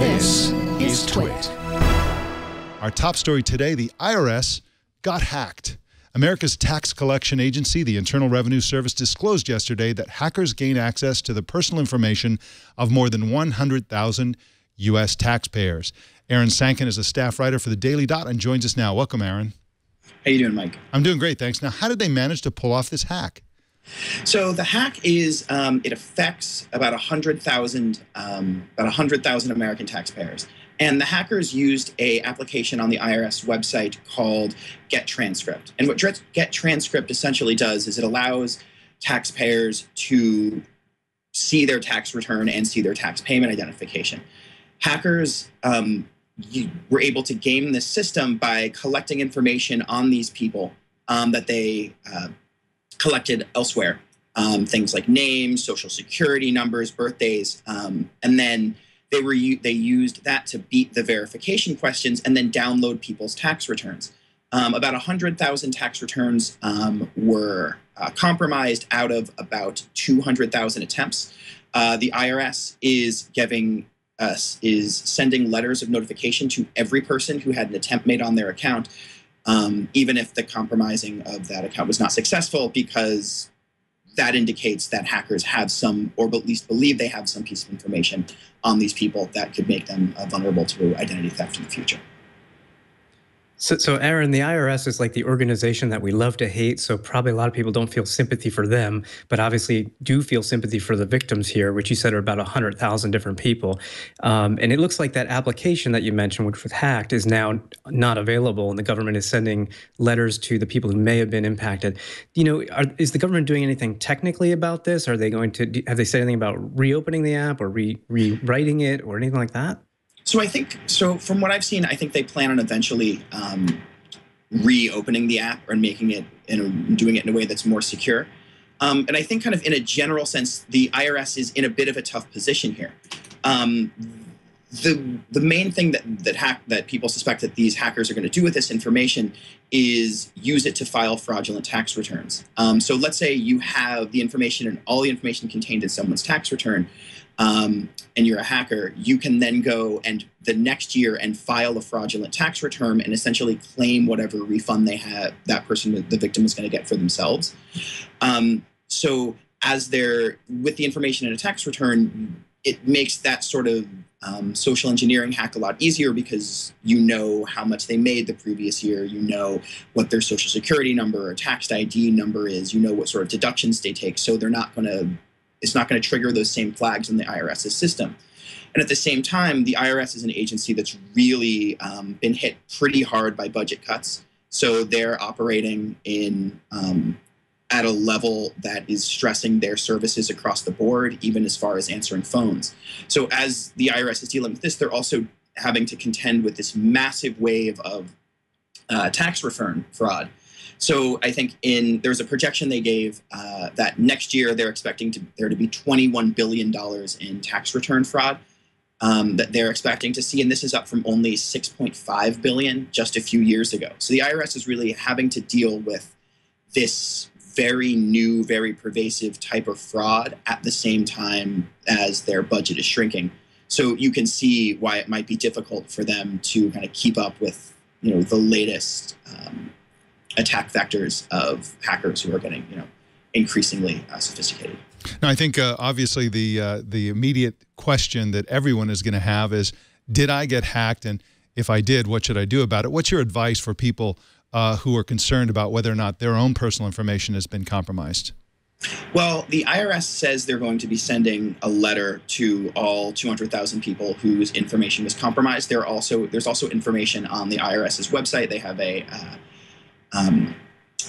This is TWiT. Our top story today, the IRS got hacked. America's tax collection agency, the Internal Revenue Service, disclosed yesterday that hackers gained access to the personal information of more than 100,000 U.S. taxpayers. Aaron Sankin is a staff writer for the Daily Dot and joins us now. Welcome, Aaron. How you doing, Mike? I'm doing great, thanks. Now, how did they manage to pull off this hack? So the hack is it affects about 100,000 American taxpayers. And the hackers used a application on the IRS website called Get Transcript. And what Get Transcript essentially does is it allows taxpayers to see their tax return and see their tax payment identification. Hackers were able to game this system by collecting information on these people that they collected elsewhere, things like names, social security numbers, birthdays, and then they used that to beat the verification questions and then download people's tax returns. About 100,000 tax returns were compromised out of about 200,000 attempts. The IRS is sending letters of notification to every person who had an attempt made on their account, even if the compromising of that account was not successful, because that indicates that hackers have some, or at least believe they have some piece of information on these people that could make them vulnerable to identity theft in the future. So Aaron, the IRS is like the organization that we love to hate, so probably a lot of people don't feel sympathy for them, but obviously do feel sympathy for the victims here, which you said are about 100,000 different people. And it looks like that application that you mentioned, which was hacked, is now not available, and the government is sending letters to the people who may have been impacted. You know, is the government doing anything technically about this? Are they going to, have they said anything about reopening the app or rewriting it or anything like that? So from what I've seen, I think they plan on eventually reopening the app and making it doing it in a way that's more secure. And I think kind of in a general sense, the IRS is in a bit of a tough position here. The main thing that people suspect that these hackers are going to do with this information is use it to file fraudulent tax returns. So let's say you have the information and all the information contained in someone's tax return, and you're a hacker, you can then go and the next year and file a fraudulent tax return and essentially claim whatever refund they have, that person, the victim, is going to get for themselves. So as they're with the information in a tax return, it makes that sort of social engineering hack a lot easier, because you know how much they made the previous year, you know what their social security number or tax ID number is, you know what sort of deductions they take, so it's not going to trigger those same flags in the IRS's system. And at the same time, the IRS is an agency that's really been hit pretty hard by budget cuts. So they're operating at a level that is stressing their services across the board, even as far as answering phones. So as the IRS is dealing with this, they're also having to contend with this massive wave of tax return fraud. So I think there's a projection they gave that next year they're expecting there to be $21 billion in tax return fraud that they're expecting to see. And this is up from only $6.5 billion just a few years ago. So the IRS is really having to deal with this very new, very pervasive type of fraud at the same time as their budget is shrinking. So you can see why it might be difficult for them to kind of keep up with, the latest attack vectors of hackers who are getting, increasingly sophisticated. Now, I think obviously the immediate question that everyone is going to have is, did I get hacked? And if I did, what should I do about it? What's your advice for people who are concerned about whether or not their own personal information has been compromised? Well, the IRS says they're going to be sending a letter to all 200,000 people whose information was compromised. There's also information on the IRS's website. They have a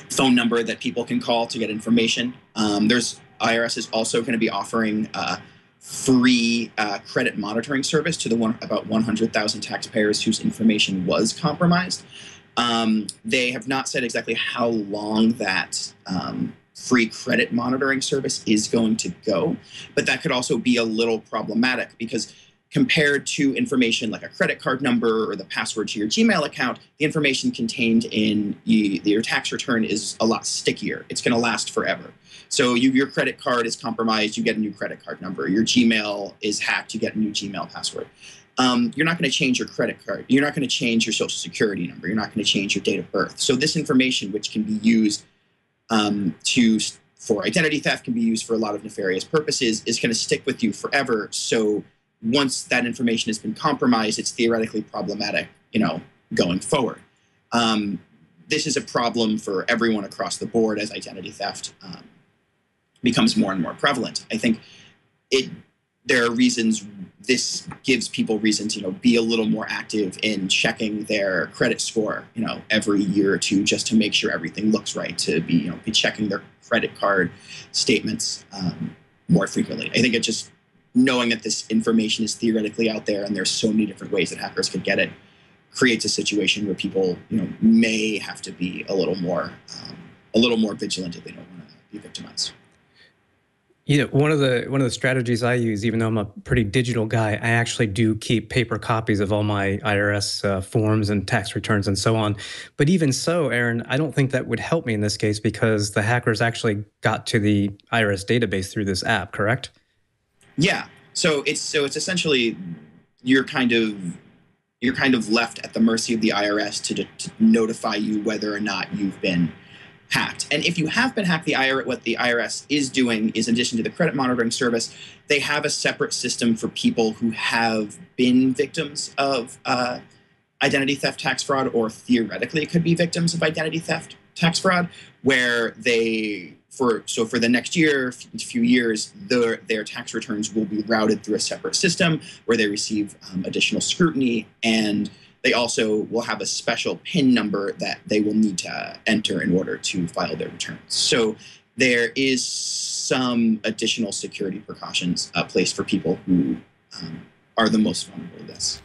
phone number that people can call to get information. IRS is also going to be offering free credit monitoring service to about 100,000 taxpayers whose information was compromised. They have not said exactly how long that free credit monitoring service is going to go, but that could also be a little problematic, because compared to information like a credit card number or the password to your Gmail account, the information contained in your tax return is a lot stickier. It's going to last forever. So your credit card is compromised, you get a new credit card number. Your Gmail is hacked, you get a new Gmail password. you're not going to change your credit card. You're not going to change your social security number. You're not going to change your date of birth. So this information, which can be used for identity theft, can be used for a lot of nefarious purposes, is going to stick with you forever. So once that information has been compromised, it's theoretically problematic, going forward. This is a problem for everyone across the board as identity theft becomes more and more prevalent. I think there are reasons. This gives people reason to, be a little more active in checking their credit score, every year or two, just to make sure everything looks right, to be checking their credit card statements more frequently. I think it's just knowing that this information is theoretically out there and there's so many different ways that hackers could get it creates a situation where people, may have to be a little more vigilant if they don't want to be victimized. One of the strategies I use, even though I'm a pretty digital guy, I actually do keep paper copies of all my IRS forms and tax returns and so on. But even so, Aaron, I don't think that would help me in this case because the hackers actually got to the IRS database through this app, correct? Yeah. So it's essentially you're kind of left at the mercy of the IRS to notify you whether or not you've been hacked. And if you have been hacked, what the IRS is doing is, in addition to the credit monitoring service, they have a separate system for people who have been victims of identity theft tax fraud, or theoretically could be victims of identity theft tax fraud, where for the next year, few years, their tax returns will be routed through a separate system where they receive additional scrutiny, and they also will have a special PIN number that they will need to enter in order to file their returns. So there is some additional security precautions placed for people who are the most vulnerable to this.